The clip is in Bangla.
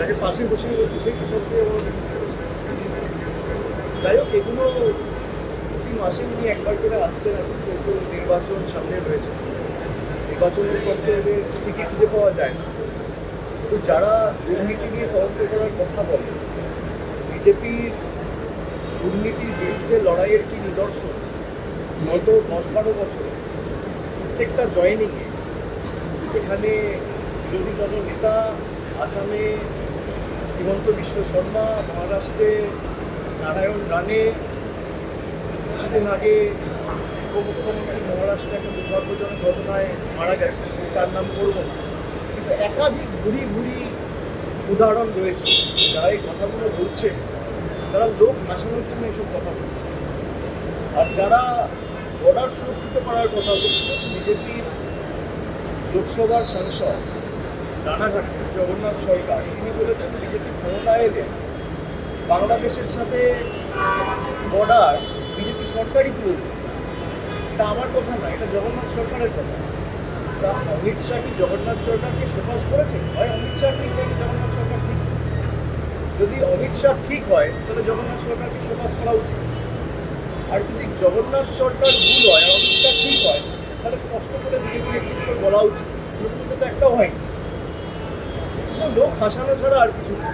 যাকে পাশে বসে বলছি সেই কৃষককে যাই হোক এগুলো প্রতি মাসে উনি একবার করে আসছেন এখন যেহেতু নির্বাচন সামনে রয়েছে নির্বাচনের পর তো এদের টিকিট খুঁজে পাওয়া যায় না তো যারা দুর্নীতি নিয়ে তদন্ত করার কথা বলে বিজেপির দুর্নীতির বিরুদ্ধে লড়াইয়ের কি নিদর্শন গত 10-12 বছর প্রত্যেকটা জয়েনিংয়ে এখানে বিরোধী দল নেতা আসামে হিমন্ত বিশ্ব শর্মা, মহারাষ্ট্রে নারায়ণ রানে, কিছুদিন আগে উপমুখ্যমন্ত্রী মহারাষ্ট্রে একটা দুর্ভাগ্যজনক ঘটনায় মারা গেছে, তার নাম করব না, কিন্তু একাধিক ঘুরি ঘুরি উদাহরণ রয়েছে। যারা এই কথাগুলো বলছে তারা লোক হাসানোর জন্য এসব কথা বলছে, আর যারা বর্ডার সুরক্ষিত করার কথা বলছে বিজেপির লোকসভার সাংসদ রানাঘাট জগন্নাথ সরকার তিনি বলেছেন বিজেপি ক্ষমতায় এলে বাংলাদেশের সাথে বর্ডার বিজেপি সরকারই তুলে দেবে। এটা আমার কথা না, এটা জগন্নাথ সরকারের কথা। তা অমিত শাহ কি জগন্নাথ সরকারকে শোকজ করেছেন? হয় অমিত শাহ ঠিক হয় জগন্নাথ সরকার ঠিক। যদি অমিত শাহ ঠিক হয় তাহলে জগন্নাথ সরকারকে শোকজ করা উচিত, আর যদি জগন্নাথ সরকার ভুল হয় আর অমিত শাহ ঠিক হয় তাহলে স্পষ্ট করে বিজেপি নেতৃত্ব বলা উচিত। কিন্তু তো একটাও হয়নি, লোক হাসানো ছাড়া আর কিছু নেই।